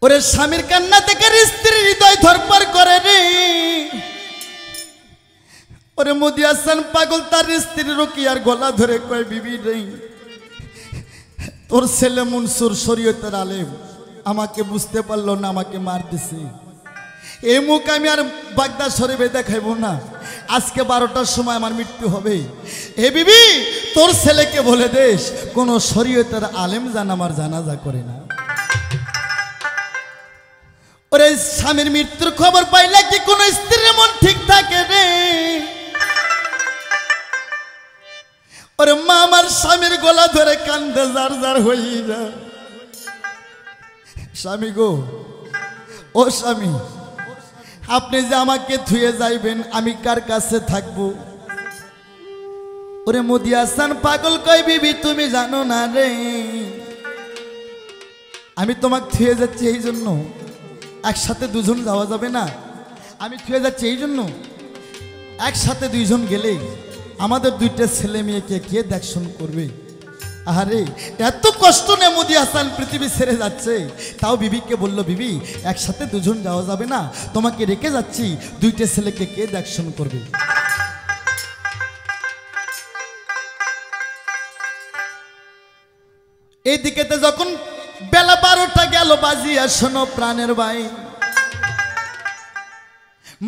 ওরে স্বামীর কান্না থেকে স্ত্রীর হৃদয় ধরপড় করে রে। ওরে মোদি হাসান পাগল তার স্ত্রী রুকিয়ার গলা ধরে কয়, বিবি রে, তোর ছেলে মনসুর শরীয়তের আলেম আমাকে বুঝতে পারলো না, আমাকে মার দিছে। এই মুখ আমি আর বাগদা শরীফে দেখাইব না, আজকে 12টার সময় আমার মৃত্যু হবে। এ বিবি, তোর ছেলেকে বলে দেশ কোন শরীয়তের আলেম যেন আমার জানাজা করে না। ওরে স্বামীর মৃত্যুর খবর পাইলে কি কোন স্ত্রীর মন ঠিক থাকে রে? ওরে মা আমার স্বামীর গলা ধরে কান্দে জার জার হয়ে যা। স্বামী গো, ও স্বামী, আপনি যে আমাকে থুয়ে যাইবেন আমি কার কাছে থাকবো? ওরে মোদি হাসান পাগল কয়, বিবি তুমি জানো না রে, আমি তোমাকে থুয়ে যাচ্ছি এই জন্য, একসাথে দুজন যাওয়া যাবে না। আমি থুয়ে যাচ্ছি এই জন্য, একসাথে দুইজন গেলে আমাদের দুইটা ছেলে মেয়েকে কে দেখশন করবে? আরে এত কষ্ট নিয়ে মোদি হাসান পৃথিবী ছেড়ে যাচ্ছে, তাও বিবিকে বলল, বিবি একসাথে দুজন যাওয়া যাবে না, তোমাকে রেখে যাচ্ছি, দুইটা ছেলেকে কে দেখশন করবে? এইদিকেতে যখন বেলা 12টা গেল বাজিয়া, শোনো প্রাণের ভাই,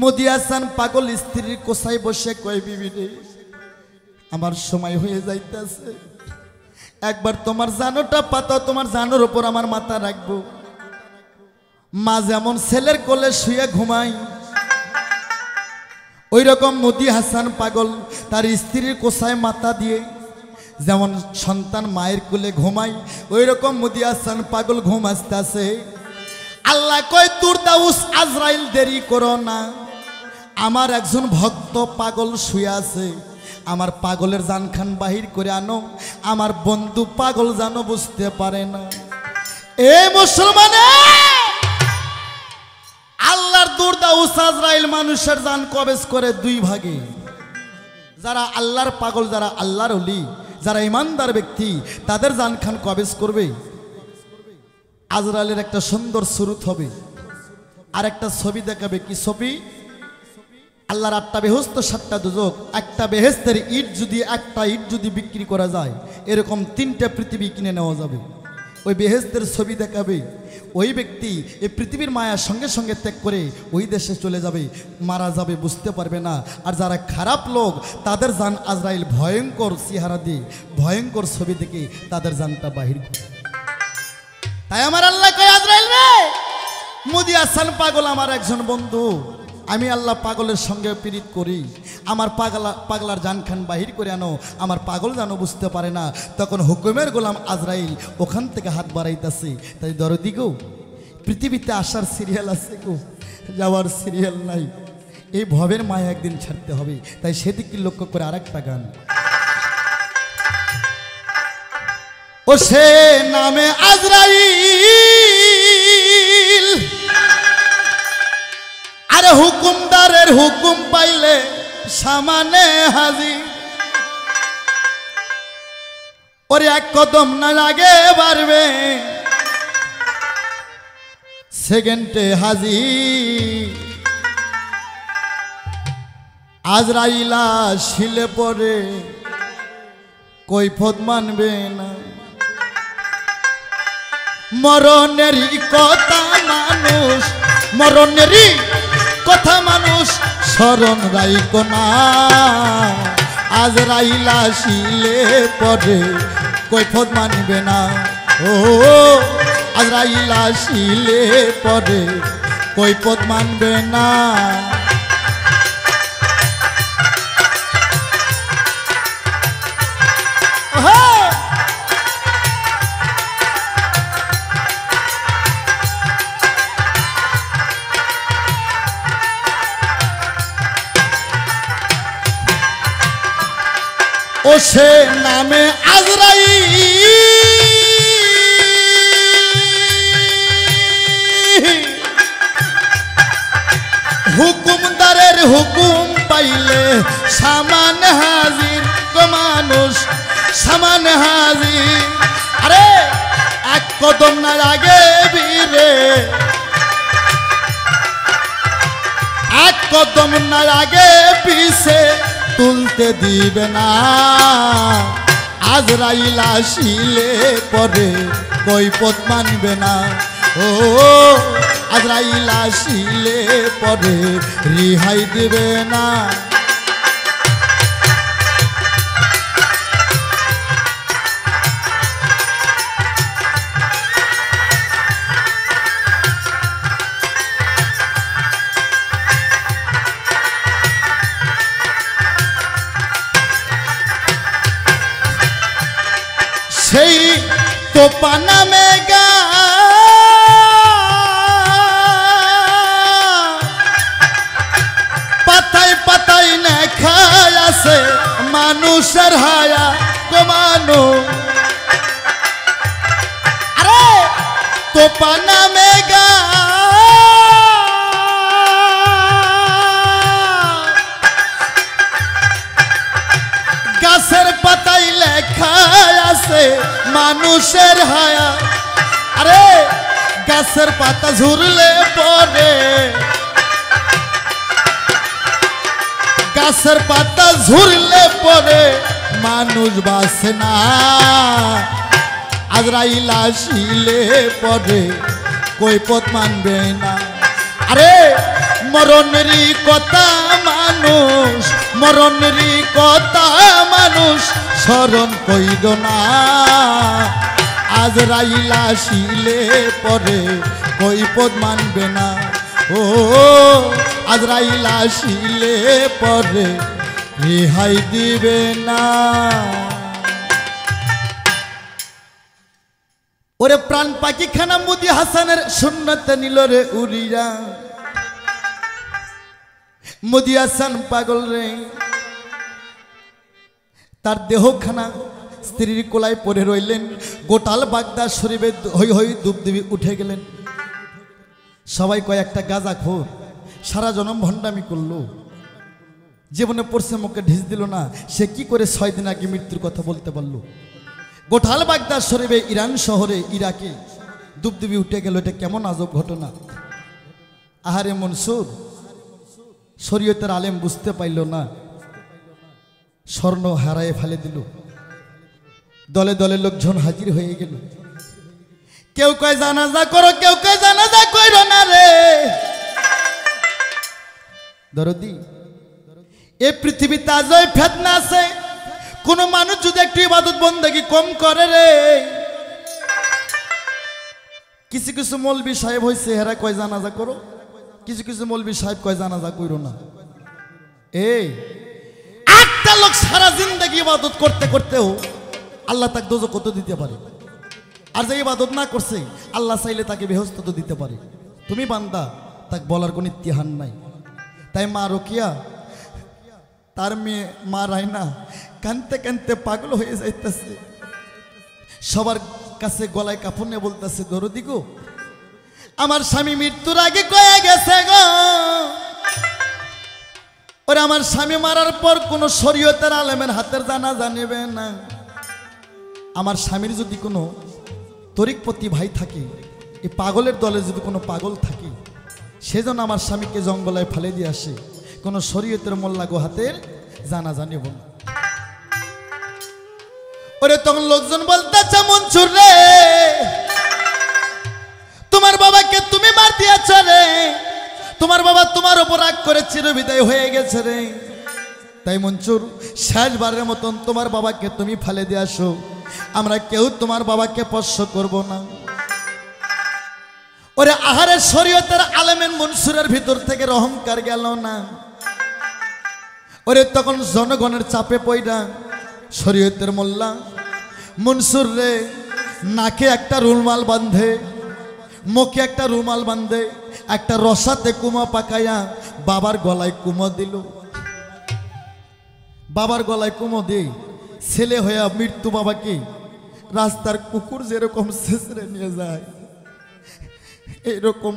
মোদি হাসান পাগল স্ত্রীর কোসায় বসে কয়, বিবি রে, আমার সময় হয়ে যাইতেছে, একবার তোমার জানোটা পাতাও, তোমার জানোর ওপর আমার মাথা রাখবো। মা যেমন ছেলের কোলে শুয়ে ঘুমাই, ওই রকম মোদি হাসান পাগল তার স্ত্রীর কোসায় মাথা দিয়ে যেমন সন্তান মায়ের কোলে ঘুমাই, ওই রকম মোদি হাসান পাগল ঘুম আসতেছে। আল্লাহ কয়, তুরদাউস আজরাইল দেরি করো না, আমার একজন ভক্ত পাগল শুয়ে আছে, আমার পাগলের জানখান বাহির করে আনো, আমার বন্ধু পাগল জানো বুঝতে পারে না। এ মুসলমানে, আল্লাহর দুরদাউস আজরাইল মানুষের জান কবেজ করে দুই ভাগে, যারা আল্লাহর পাগল, যারা আল্লাহর ওলি, যারা ইমানদার ব্যক্তি, তাদের জানখান কবেজ করবে। আজরাইলের একটা সুন্দর সুরত হবে, আর একটা ছবি দেখাবে। কি ছবি? আল্লাহর 8টা বেহেশত 7টা দোজখ, একটা বেহেশতের ইট যদি, একটা ইট যদি বিক্রি করা যায়, এরকম 3টা পৃথিবী কিনে নেওয়া যাবে। ওই বেহেশতের ছবি দেখাবে। ওই ব্যক্তি এই পৃথিবীর মায়ার সঙ্গে সঙ্গে ত্যাগ করে ওই দেশে চলে যাবে, মারা যাবে, বুঝতে পারবে না। আর যারা খারাপ লোক, তাদের জান আজরাইল ভয়ঙ্কর চেহারা দিয়ে, ভয়ঙ্কর ছবি দেখে তাদের জানটা বাহির করে। তাই আমার আল্লাহ কয়, আজরাইল রে, মোদি হাসান পাগল আমার একজন বন্ধু, আমি আল্লাহ পাগলের সঙ্গে পীড়িত করি, আমার পাগলার জানখান বাহির করে আনো, আমার পাগল জানো বুঝতে পারে না। তখন হুকুমের গোলাম আজরাইল ওখান থেকে হাত বাড়াইতেছে। তাই দরদি গো, পৃথিবীতে আসার সিরিয়াল আছে গো, যাওয়ার সিরিয়াল নাই। এই ভবের মায়া একদিন ছাড়তে হবে, তাই সেদিকে লক্ষ্য করে আরেকটা গান। ও সে নামে আজরাইল, আরে হুকুমদারের হুকুম পাইলে সামানে হাজির, ওরে এক কদম না লাগে বাড়বে, সেকেন্ডে হাজির। আজরাইলা শিলে পড়ে কৈফত মানবে না, মরণেরই কথা মানুষ, মরণেরই কথা মানুষ স্মরণ রাইকো না, আজরাইলা শিলে পড়ে কৈফত মানবে না, ও আজরাইলা শিলে পড়ে কৈফত মানবে না। ও সে নামে আজরাইল, হুকুমদারের হুকুম পাইলে সামান হাজির, গো মানুষ সামান হাজির। আরে এক কদম না আগে বীরে কদম না আগে পিছে তুলতে দিবে না আজরাইল আসিলে পরে কৈফিয়ত মানবে না ও আজরাইল আসিলে পরে রিহাই দিবে না সেই তোপা নামে গা পাতায় পাতায় না খায় আছে মানুষের হায়া কমানো আরে তোপা নামে গা গাছের পাতায় লেখা আছে মানুষের হায়া আরে গাছের পাতা ঝুরলে পরে গাছের পাতা ঝুরলে পরে মানুষ বাঁচে না আজরাইল আসিলে পরে কৈফিয়ত মানবে না আরে মরণেরই কথা মানুষ মরণেরই কথা মানুষ স্মরণ কইর না আজরাইল আসিলে পরে কৈফিয়ত মানবে না ও আজরাইল আসিলে পরে রেহাই দিবে না ওরে প্রাণ পাখি খানা মুদি হাসানের সুন্নতে নিল রে উড়িয়া মুদি হাসান পাগল রে তার দেহখানা স্ত্রীর কোলায় পড়ে রইলেন গোটাল বাগদা শরীফে হই হই দুবদেবী উঠে গেলেন সবাই কয় একটা গাঁজাখোর সারা জনম ভণ্ডামি করলো জীবনে পড়ছে মুখে ঢিস দিল না সে কি করে 6 দিন আগে মৃত্যুর কথা বলতে পারলো গোটাল বাগদা শরীফে ইরান শহরে ইরাকে দুবদেবী উঠে গেল এটা কেমন আজব ঘটনা আহারে মনসুর শরীয়তের আলেম বুঝতে পাইল না স্বর্ণ হারায় ফেলে দিল দলে দলে লোকজন হাজির হয়ে গেল কেউ কয় জানাজা করো কেউ কয় জানাজা কইরো না রে দরদি এই পৃথিবীতে আজই ফেতনা আছে কোন মানুষ যদি একটু ইবাদত বন্দেগী কম করে রে কিছু কিছু মৌলবী সাহেব হইছে হেরা কয় জানাজা করো কিছু কিছু মৌলবী সাহেব কয় জানাজা কইরো না এই একটা লোক সারা জিন্দেগি ইবাদত করতে করতেও আল্লাহ তাকে দোজখ কত দিতে পারে আর যে ইবাদত না করছে আল্লাহ চাইলে তাকে বেহেশত তো দিতে পারে তুমি বান্দা তাকে বলার কোনো ইতিহান নাই তাই মা রোকিয়া তার মেয়ে মা রায়না কানতে কানতে পাগল হয়ে যাইতেছে সবার কাছে গলায় কাপড় নিয়ে বলতেছে দরদি গো আমার স্বামী মৃত্যুর আগে কয়ে গেছে গো ওরে আমার স্বামী মারার পর কোন শরীয়তের আলেমের হাতের জানাজা নেবে না আমার স্বামীর যদি কোনো তরিকপতি ভাই থাকে এই পাগলের দলে যদি কোনো পাগল থাকে সেজন্য আমার স্বামীকে জঙ্গলে ফেলে দিয়ে আসে কোনো শরীয়তের মোল্লা গো হাতের জানাজা নেব না ওরে তখন লোকজন বলতেছে মনসুর রে তোমার বাবাকে তুমি মার দিয়েছ রে তোমার বাবা তোমার উপর রাগ করে চিরবিদায় হয়ে গেছে রে তাই মনসুর শেষবারের মতন তোমার বাবাকে তুমি ফেলে দিয়ে আসো আমরা কেউ তোমার বাবাকে স্পর্শ করব না ওরে আহারে শরীয়তের আলেমের মনসুরের ভিতর থেকে অহংকার গেল না ওরে তখন জনগণের চাপে পড়া শরীয়তের মোল্লা মনসুর রে নাকে একটা রুমাল বাঁধে মুখে একটা রুমাল বাঁধে একটা রসাতে কুমা পাকাইয়া বাবার গলায় কুমো দিল বাবার গলায় কুমো দিয়ে ছেলে হয়ে মৃত্যু বাবাকে রাস্তার কুকুর যেরকম শেষরে নিয়ে যায় এইরকম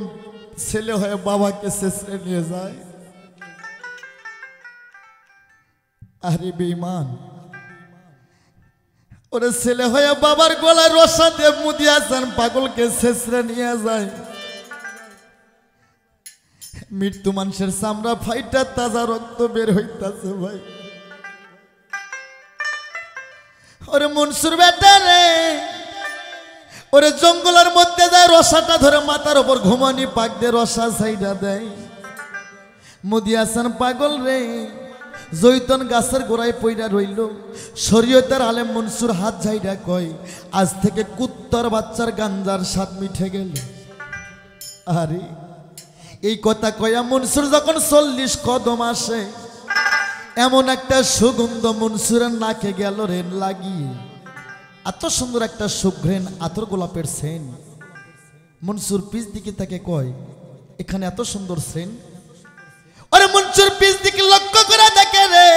ছেলে হয়ে বাবাকে শেষরে নিয়ে যায় আরে বেঈমান ওরে ছেলে হয়ে বাবার গলায় রসা দিয়ে মুদি হাসান পাগলকে শেষরে নিয়ে যায় মৃত্যু মানুষের চামড়া ফাইটা তাজা রক্ত বের হইতাছে ভাই। ওরে মনসুর বেটা রে, ওরে জঙ্গলের মধ্যে যায় রসাটা ধরে মাথার ওপর ঘুমানি পাক দিয়ে রসা সাইডা দেয়। মুদি হাসান পাগল রে, জৈতন গাছের গোড়ায় পইরা রইল। শরীয়তের আলেম মনসুর হাত ঝাইডা কয়, আজ থেকে কুত্তর বাচ্চার গাঞ্জার স্বাদ মিঠে গেল। আরে এই কথা কয়া মনসুর যখন 40 কদম আসে, এমন একটা সুগন্ধ মনসুরের নাকে গেল রে লাগিয়ে। এত সুন্দর একটা সুঘ্রাণ, আতর গোলাপের সেন। মনসুর পিছ দিকে তাকে কয়, এখানে এত সুন্দর সেন। আরে মনসুর পিছ দিকে লক্ষ্য করে দেখে রে,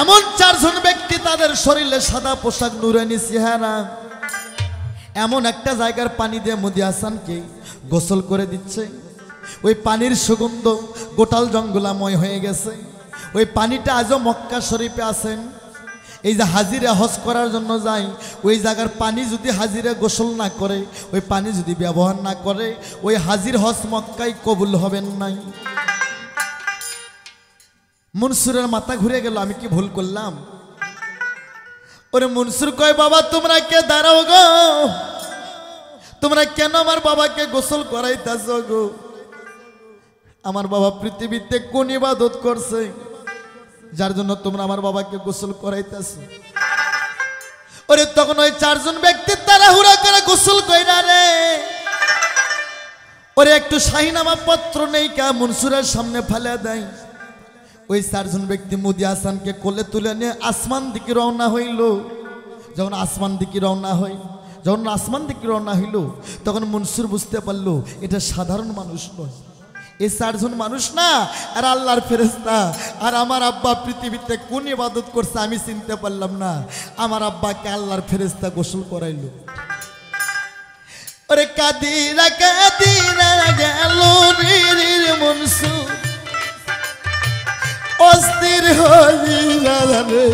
এমন 4 জন ব্যক্তি, তাদের শরীরে সাদা পোশাক, নুরানি চেহারা। এমন একটা জায়গার পানি দিয়ে মুদি হাসানকে গোসল করে দিচ্ছে। ওই পানির সুগন্ধ গোটাল জঙ্গলাময় হয়ে গেছে। ওই পানিটা আজও মক্কা শরীফে আছেন। এই যে হাজিরা হজ করার জন্য যায়, ওই জায়গার পানি যদি হাজিরা গোসল না করে, ওই পানি যদি ব্যবহার না করে, ওই হাজির হজ মক্কায় কবুল হবেন নাই। মনসুরের মাথা ঘুরে গেল, আমি কি ভুল করলাম? ওরে মনসুর কয়, বাবা তোমরা কে দাঁড়াও গো, তোমরা কেন আমার বাবাকে গোসল করাইতাছ গো? আমার বাবা পৃথিবীতে কোন ইবাদত করছে যার জন্য তোমরা আমার বাবাকে গোসল করাইতাছ? ওরে তখন ওই 4 জন ব্যক্তি তাড়াহুড়া করে গোসল কইরা রে, ওরে একটু শাহিনামা পত্র নেই কা মনসুরের সামনে ফেলে দেয়। ওই 4 জন ব্যক্তি মুদি হাসানকে কোলে তুলে নিয়ে আসমান দিকে রওনা হইল। যখন আসমান দিকে রওনা হইল, তখন মনসুর বুঝতে পারলো এটা সাধারণ মানুষ নয়, এই 4 জন মানুষ না, আর আল্লাহর ফেরেশতা। আর আমার আব্বা পৃথিবীতে কোন ইবাদত করছে আমি চিনতে পারলাম না, আমার আব্বাকে আল্লাহর ফেরেশতা গোসল করাইলো। ওরে কাদিরা কাদিরা গেল রে মনসুর, অস্থির হইয়া রে।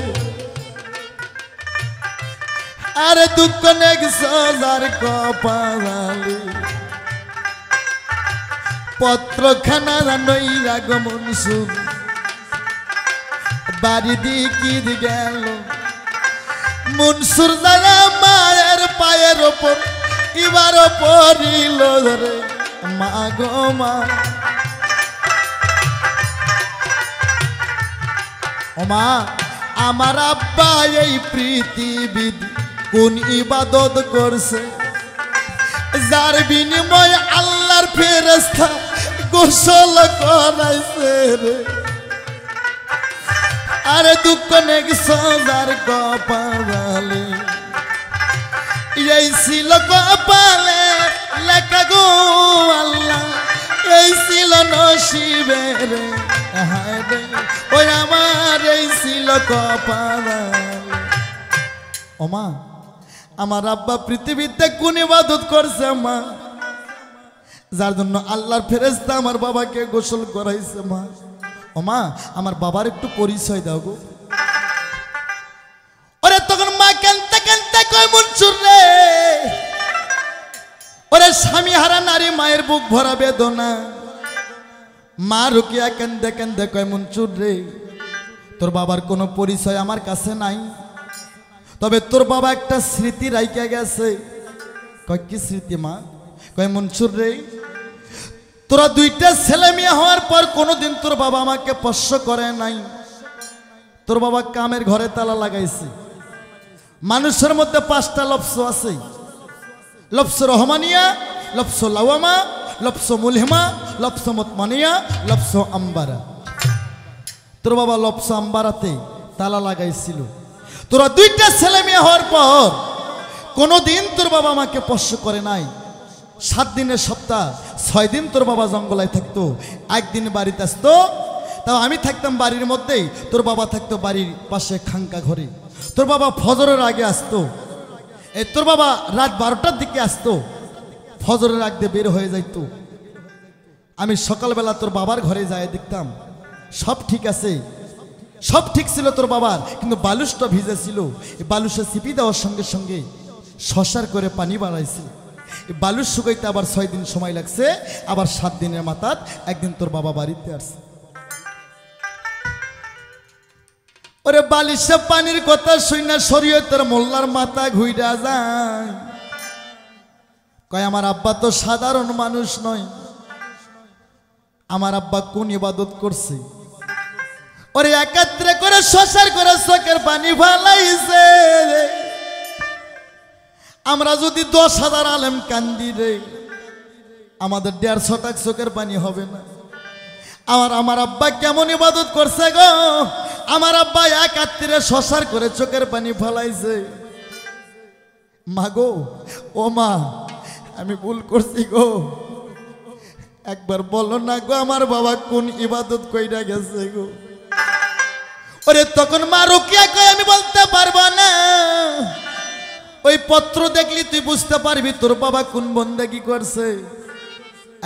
আরে দুঃখ নেক সাজার কপালে, পত্রখানা নইরা গো মনসুর বাড়ি দিকির গেল। মনসুর দাদা মায়ের পায়ের ওপর এবার পড়িল রে, মা গো মা। ওমা আমার আব্বা এই পৃথিবীর কোন ইবাদত করছে যার বিনিময়ে আল্লাহর ফেরেশতা গোসল করাইছে রে? আরে দুঃখ নেক সাজার কপালে, এই ছিল কপালে লেখা গো আল্লাহ, এই ছিল নসিবে রে। হায় রে ওই আমার এই ছিল কপালে। ওমা আমার আব্বা পৃথিবীতে কোন ইবাদত করছে মা, যার জন্য আল্লাহর ফেরেশতা আমার বাবাকে গোসল করাইছে মা? ওমা আমার বাবার একটু পরিচয় দাও গো। ওরে তখন মা কাঁদতে কাঁদতে কয়, মনসুর রে, ওরে স্বামী হারা নারী মায়ের বুক ভরা বেদনা। মা রুকিয়া কাঁদতে কাঁদতে কয়, মনসুর রে, তোর বাবার কোনো পরিচয় আমার কাছে নাই, তবে তোর বাবা একটা স্মৃতি রাইখা গেছে। কয় কি স্মৃতি মা? কয় মনসুর রে, তোরা 2টা ছেলে মেয়ে হওয়ার পর কোনোদিন তোর বাবা আমাকে স্পর্শ করে নাই। তোর বাবা কামের ঘরে তালা লাগাইছে। মানুষের মধ্যে 5টা লফজ আছে, লফজ রহমানিয়া, লফজ লাওয়ামা, লফজ মুলহিমা, লফজ মুতমানিয়া, লফজ আম্বারা। তোর বাবা লফজ আম্বারাতে তালা লাগাইছিল। তোরা 2টা ছেলে মেয়ে হওয়ার পর কোনোদিন তোর বাবা আমাকে স্পর্শ করে নাই। 7 দিনের সপ্তাহ, 6 দিন তোর বাবা জঙ্গলায় থাকতো, 1 দিন বাড়িতে আসতো। তাও আমি থাকতাম বাড়ির মধ্যেই, তোর বাবা থাকতো বাড়ির পাশে খাঙ্কা ঘরে। তোর বাবা ফজরের আগে আসতো, তোর বাবা রাত 12টার দিকে আসতো, ফজরের আগ দিয়ে বের হয়ে যাইতো। আমি সকালবেলা তোর বাবার ঘরে যায় দেখতাম সব ঠিক আছে, সব ঠিক ছিল তোর বাবার, কিন্তু বালুসটা ভিজে ছিল। এই বালুসে চিপি দেওয়ার সঙ্গে সঙ্গে শশার করে পানি বাড়াইছে। এই বালুর শুকাইতে আবার 6 দিন সময় লাগছে, আবার 7 দিনের মাথাত একদিন তোর বাবা বাড়িতে আসছে। ওরে বালিশে পানির কথা শুনে শরীয়তের মোল্লার মাথা ঘুইরা যায়, কয় আমার আব্বা তো সাধারণ মানুষ নয়, আমার আব্বা কোন ইবাদত করছে? ওরে একাত্রে করে শশার করে চোখের পানি ফালাইছে। আমরা যদি 10,000 আলেম কান্দি রে, আমাদের 150 টাকা চোখের পানি হবে না। আমার আব্বা কেমন ইবাদত করছে গো, আমার আব্বা একাত্রে শশার করে চোখের পানি ফালাইছে। মা গো, ও মা, আমি ভুল করছি গো, একবার বলো না গো আমার বাবা কোন ইবাদত কইরা গেছে গো। ওরে তখন মা রুকিয়া কয় আমি বলতে পারবো না, ওই পত্র দেখলি তুই বুঝতে পারবি তোর বাবা কোন বন্দেগি করছে।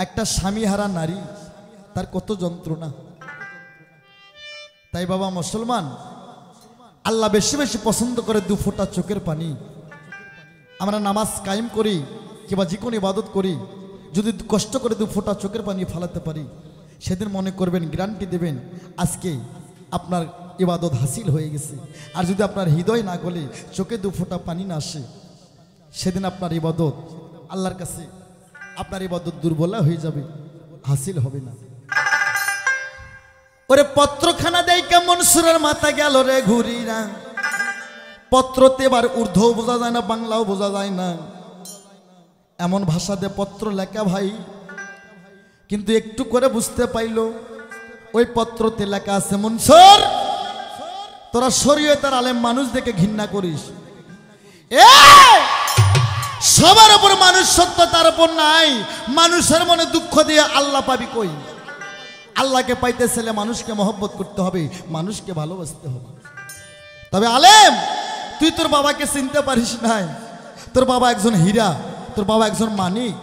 একটা স্বামী হারা নারী, তার কত যন্ত্রণা। তাই বাবা মুসলমান, আল্লাহ বেশি বেশি পছন্দ করে 2 ফোঁটা চোখের পানি। আমরা নামাজ কায়েম করি কিংবা যে কোনো ইবাদত করি, যদি কষ্ট করে 2 ফোঁটা চোখের পানি ফালাতে পারি, সেদিন মনে করবেন, গ্যারান্টি দেবেন আজকে আপনার ইবাদত হাসিল হয়ে গেছে। আর যদি আপনার হৃদয় না গলে, চোখে 2 ফোঁটা পানি না আসে, সেদিন আপনার ইবাদত আল্লাহর কাছে, আপনার ইবাদত দুর্বলা হয়ে যাবে, হাসিল হবে না। ওরে পত্রখানা দেয় কেমন সুরের মাথা গেল রে ঘুরি না। পত্রতে এবার উর্দুও বোঝা যায় না, বাংলাও বোঝা যায় না, এমন ভাষা দিয়ে পত্র লেখা ভাই। কিন্তু একটু করে বুঝতে পাইল, ওই পত্রতে লেখা আছে, মনসুর তোরা শরীয়তের আলেম মানুষ দেখে ঘৃণা করিস, সবার উপর মানুষ সত্য, তার উপর নাই। মানুষের মনে দুঃখ দিয়ে আল্লাহ পাবি কই? আল্লাহকে পাইতে ছেলে মানুষকে মহব্বত করতে হবে, মানুষকে ভালোবাসতে হবে। তবে আলেম, তুই তোর বাবাকে চিনতে পারিস নাই, তোর বাবা একজন হীরা, তোর বাবা একজন মানিক,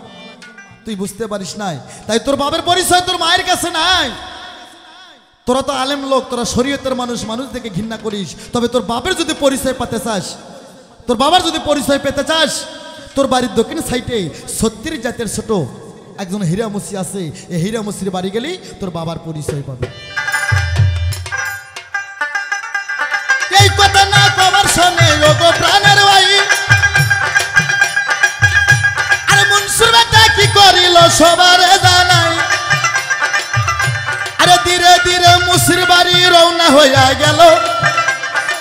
তুই বুঝতে পারিস নাই। তাই তোর বাবার পরিচয় তোর মায়ের কাছে নাই। তোরা তো আলেম লোক, তোরা শরীয়তের মানুষ, মানুষ দেখে ঘৃণা করিস। তবে তোর বাবার যদি পরিচয় পেতে চাস, তোর বাবার যদি পরিচয় পেতে চাস, তোর বাড়ির দক্ষিণ সাইডে 36 জাতের ছোট একজন হীরামুসি আছে, এই হীরামুসির বাড়ি গেলি তোর বাবার পরিচয় পাবে। এই কথা না কবার শোনে ওগো প্রাণের ভাই, আরে মনসুর বেটা কি করিল সবারে জানাই। আরে ধীরে ধীরে মুসির বাড়ি রওনা হইয়া গেল।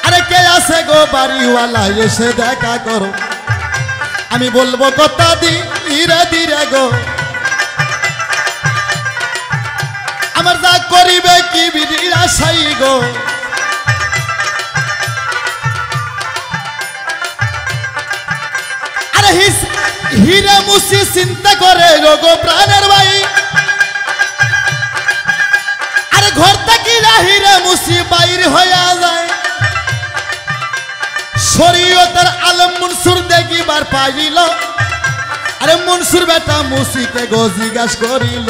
আরে কে আছে গো বাড়িওয়ালা, এসে দেখা করো, আমি বলবো কথা ধীরে ধীরে গো, আমার যা করিবে কি বিধি আশাই গো। আরে হীরামুসি চিন্তা করে গো প্রাণের ভাই, আরে ঘর থেকে হীরামুসি বাইর হইয়া যায়। শরীয়তের আলম মনসুর দেখিবার পাইল। আরে মনসুর বেটা মুসিকে গো জিজ্ঞাস করিল,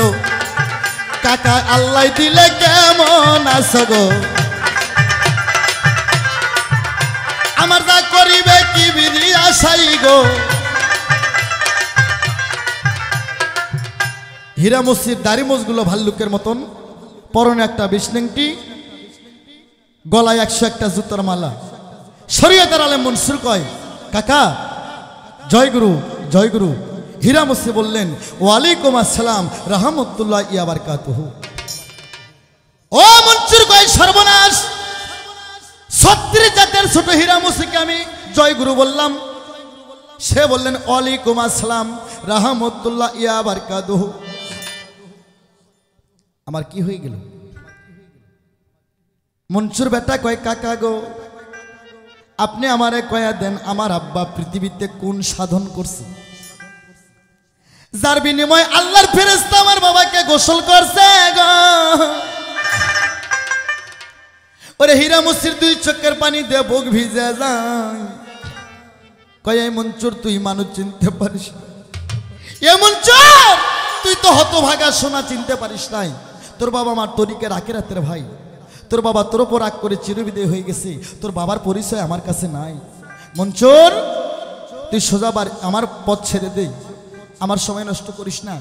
কাকা আল্লাহ দিলে কেমন আছো গো, আমার যা করিবে কি বিধি আশাই গো। হীরামুসির দাড়ি মোজগুলো ভাল্লুকের মতন, পরনে একটা বিষ্ণেংটি, গলায় 101টা জুতার মালা। শরীয়তের আলেম মনসুর কয়, কাকা জয় গুরু জয় গুরু। হীরামুসি বললেন, ওয়ালাইকুম আসসালাম রাহমাতুল্লাহ ইয়া বারাকাতুহু। ও মনসুর কয়, সর্বনাশ, 36 জাতের ছোট হীরামুসিকে আমি জয় গুরু বললাম। সে বললেন, ওয়ালাইকুম আসসালাম রাহমাতুল্লাহ ইয়া বারাকাতুহু। আমার কি হয়ে গেল? মনসুর বেটা কয়, কাকা গো, আপনি আমারে কয়া দেন, আমার আব্বা পৃথিবীতে কোন সাধন করছে, যার বিনিময় আল্লাহর ফেরেশতা আমার বাবাকে গোসল করছে গো। ওরে হীরামুসির 2 চোখের পানি দিয়ে বুক ভিজে যায়। কয়, এই মনসুর তুই মানুষ চিনতে পারিস? এ মনসুর, তুই তো হতভাগা সোনা চিনতে পারিস নাই। তোর বাবা আমার তরিকে আখিরাতের ভাই, তোর বাবা তোর উপর রাগ করে চিরবিদায় হয়ে গেছে, তোর বাবার পরিচয় আমার কাছে নাই। মনসুর, তুই সোজা আমার পথ ছেড়ে দে, আমার সময় নষ্ট করিস না,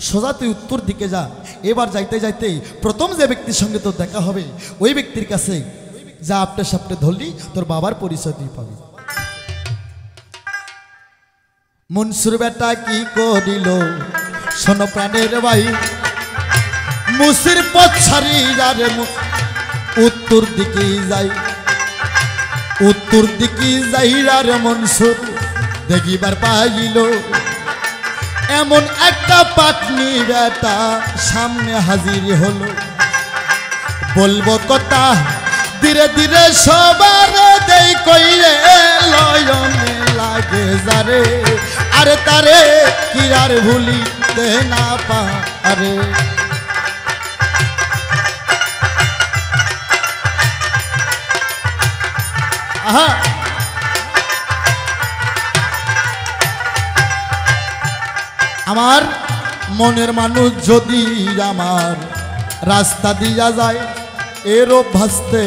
সোজা তুই উত্তর দিকে যা। এবার যাইতে যাইতে প্রথম যে ব্যক্তির সঙ্গে তোর দেখা হবে ওই ব্যক্তির কাছে যা, আপটে সাপটে ধরলি তোর বাবার পরিচয় তুই পাবি। মনসুর বেটা কি করিল শোনো প্রাণের ভাই, মুসির পথ ছাড়িয়া রে উত্তর দিকে যাই, উত্তর দিকে যাইরা রে মনসুর দেখিবার পাইল এমন একটা পাটনি বেটা সামনে হাজির হলো। বলবো কথা ধীরে ধীরে সবার দেই কইরে লয়নে লাগে যারে, আরে তারে কি আর ভুলিতে না পারে। আহা আমার মনের মানুষ যদি আমার রাস্তা দিয়া যায় এরও ভাসতে,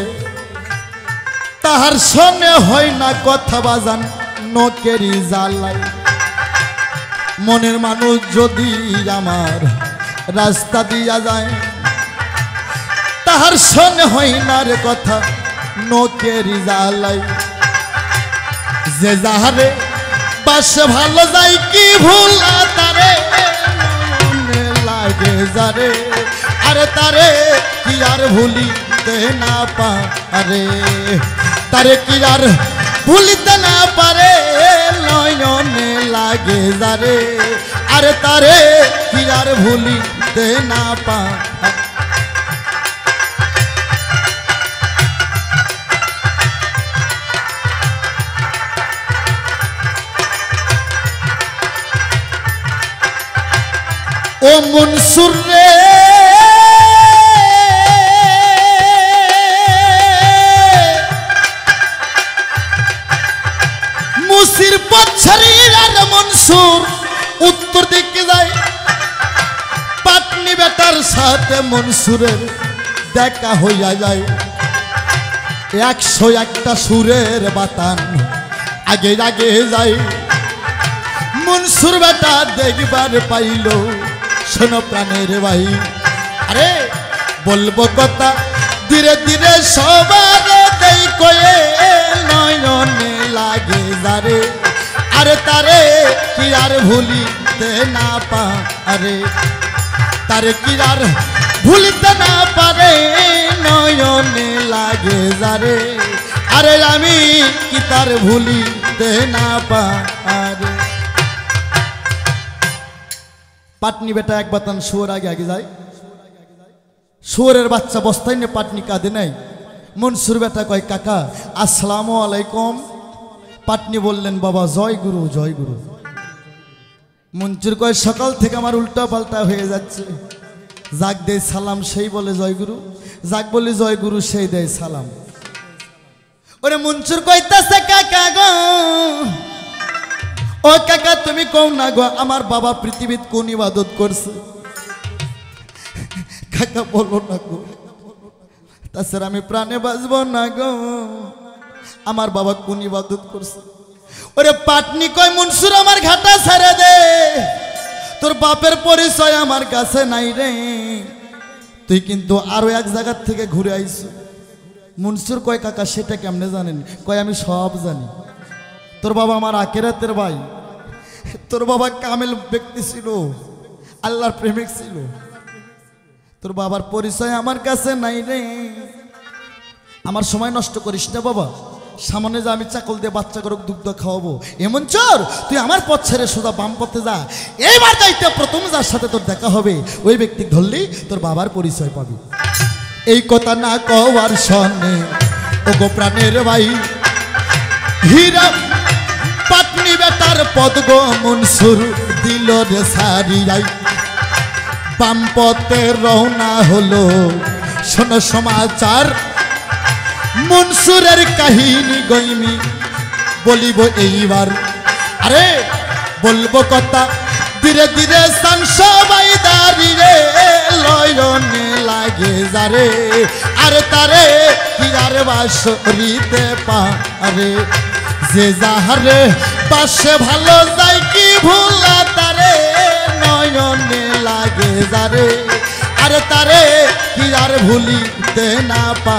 তাহার সঙ্গে হয় না কথা বাজান নকেরি জ্বালাই। মনের মানুষ যদি আমার রাস্তা দিয়া যায় তাহার সঙ্গে হয় না রে কথা নকেরি জ্বালাই। যে যাহারে পাশে ভালো যায় কি ভুল তারে লাগে যারে, আরে তারে কি আর ভুলিতে না পারে, তারে কি আর ভুলিতে না পারে নয়নে লাগে যারে, আরে তারে কি আর ভুলিতে না পারে। ও মনসুর রে মুসির পথ ছাড়িয়া রে মনসুর উত্তর দিকে যায়, পাটনি বেটার সাথে মনসুরের দেখা হইয়া যায়। 101টা সুরের বাতান আগে আগে যায়, মনসুর বেটা দেখবার পাইল শোনো প্রাণের ভাই, আরে বলবো কথা ধীরে ধীরে সবার দেই কয়ে নয়নে লাগে যারে, আরে তারে কি আর ভুলিতে না পারে, তারে কি আর ভুলিতে না পারে নয়নে লাগে যারে, আরে আমি কি তার ভুলিতে না পারে। পাটনি বেটা এক বাতান শুয়োর আগে আগে যায়, শুয়োরের বাচ্চা বস্তায় নিয়ে পাটনি কাঁদে নাই। মনসুর বেটা কয় কাকা আসসালামু আলাইকুম। পাটনি বললেন বাবা জয় গুরু জয় গুরু। মনসুর কয় সকাল থেকে আমার উল্টা পাল্টা হয়ে যাচ্ছে, যাক দেয় সালাম সেই বলে জয় গুরু, যাক বলে জয় গুরু সেই দেয় সালাম। ওরে মনসুর কইতাছে কাকা গো, ও কাকা তুমি কও না গো আমার বাবা পৃথিবীতে কোন ইবাদত করছে, কাকা বলো না গো, তাছাড়া আমি প্রাণে বাঁচবো না গো, আমার বাবা কোন ইবাদত করছে। ওরে পাটনি কয় মনসুর আমার ঘাটা ছেড়ে দে, তোর বাপের পরিচয় আমার কাছে নাই রে, তুই কিন্তু আরো এক জায়গার থেকে ঘুরে আইছো। মনসুর কয় কাকা সেটা কেমনে জানেন? কয় আমি সব জানি, তোর বাবা আমার আখিরাতের ভাই, তোর বাবা কামেল ব্যক্তি ছিল, আল্লাহর প্রেমিক ছিল, তোর বাবার পরিচয় আমার কাছে নাই রে। আমার সময় নষ্ট করিস না বাবা, সামনে যা আমি চাকল দিয়ে বাচ্চা করে দুগ্ধ খাওয়াবো, এমন চোর তুই আমার পথ ছেড়ে সোজা বাম পথে যা। এইবার যাইতে প্রথম যার সাথে তোর দেখা হবে ওই ব্যক্তি ধরলি তোর বাবার পরিচয় পাবি। এই কথা না কওয়ার সনে ও গো প্রাণের ভাই, হীরা পাটনি বেটার পদ গো মনসুর দিল রে সারিয়াই, বাম পথে রওনা হলো শোনো সমাচার। মনসুরের কাহিনী গইমি বলিব এইবার, আরে বলবো কথা ধীরে ধীরে সবাই দাঁড়িয়ে লয়নে লাগে যারে, আরে তারে কি আর বাসরিতে পারে, যে যাহারে পাশে ভালো যায় কি ভুলা তারে নয়নে লাগে যারে আরে তারে কি আর ভুলিতে না পা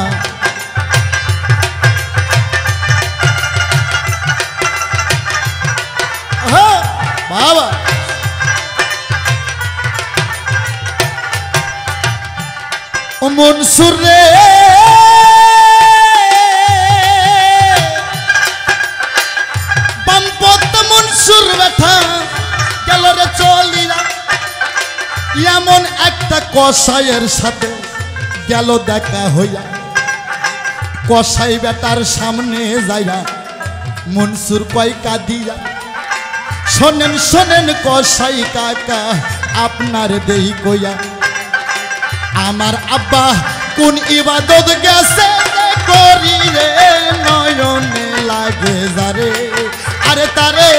বাবা ও মনসুর রে বামপত মনসুর বেঠা গেল রে চলিরা এমন একটা কসাইয়ের সাথে গেল দেখা হইয়া কসাই বেটার সামনে যাইয়া মনসুর কয় কাঁদিয়া শোনেন শোনেন কসাই কাকা আপনার দেই কইয়া আমার আব্বা কোন ইবাদত গেছে করি রে নয়নে লাগে যারে আরে তারে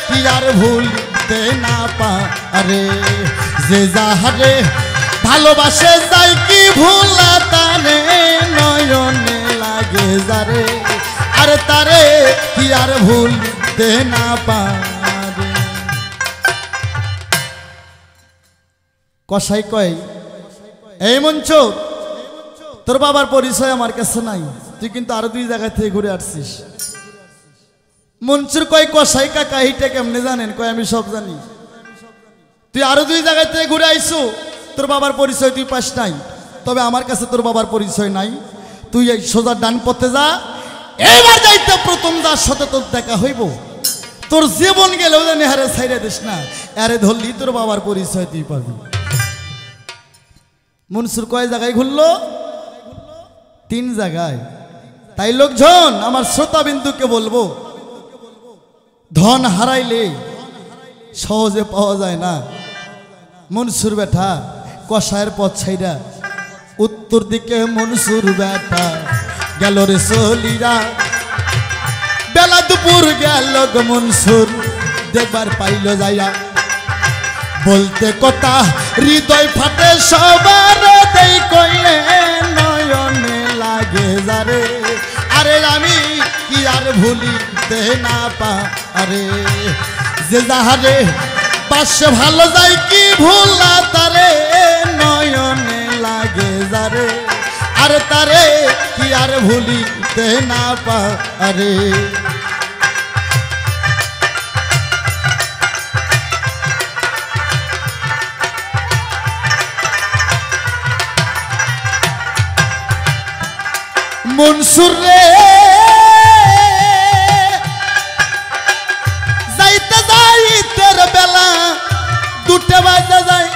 কি আর ভুলতে না পারে যে যাহারে ভালোবাসে যাই কি ভুলা তারে নয়নে লাগে যারে আরে তারে কি আর ভুলতে না পারে কসাই কয় এই মঞ্চ তোর বাবার পরিচয় আমার কাছে নাই তুই কিন্তু আরো দুই জায়গা থেকে ঘুরে আসছিস মনসুর কয় কসাই কাকা এইটা কেমনে জানেন কয় আমি সব জানি তুই আরো দুই জায়গা থেকে ঘুরে আইসু তোর বাবার পরিচয় তুই পাস নাই তবে আমার কাছে তোর বাবার পরিচয় নাই তুই এই সোজা ডান পথে যা এবার যাইতে প্রথম যার সাথে তোর দেখা হইব তোর জীবন গেলেও জানি হারে ছাইড়ে দিস না আরে ধরলি তোর বাবার পরিচয় তুই পাবি মনসুর কয় জায়গায় ঘুরলো 3 জায়গায় তাই লোকজন আমার শ্রোতা বিন্দুকে বলবো ধন হারাইলে সহজে পাওয়া যায় না মনসুর বেটা কসায়ের পথ ছাইরা উত্তর দিকে মনসুর বেটা গেল রে চলিরা বেলা দুপুর গেল মনসুর দেখবার পাইল যাইয়া বলতে কথা হৃদয় ফাটে সবার দেই কইলে নয়নে লাগে যারে আরে আমি কি আর ভুলিতে না পারে যে যাহারে পাশে ভালো যাই কি ভুলা তারে নয়নে লাগে যারে আরে তারে কি আর ভুলিতে না পারে মনসুর রে যাইতে যাইতের বেলা 2টা বাজে যায়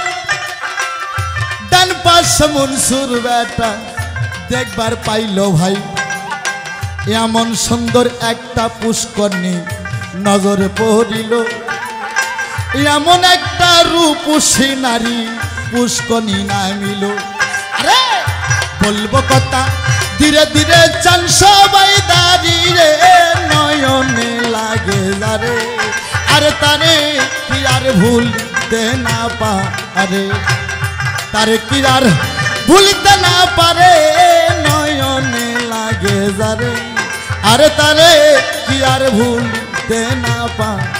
ডান পাশে মনসুর বেটা দেখবার পাইল ভাই এমন সুন্দর একটা পুষ্করণী নজরে পড়িল এমন একটা রূপসী নারী পুষ্করণী নামিল আরে বলবো কথা ধীরে ধীরে চান সবাই দাঁড়িয়ে নয়নে লাগে যারে আরে তারে কি আর ভুলতে না পারে তারে কি আর ভুলতে না পারে নয়নে লাগে যারে আরে তারে কি আর ভুলতে না পারে।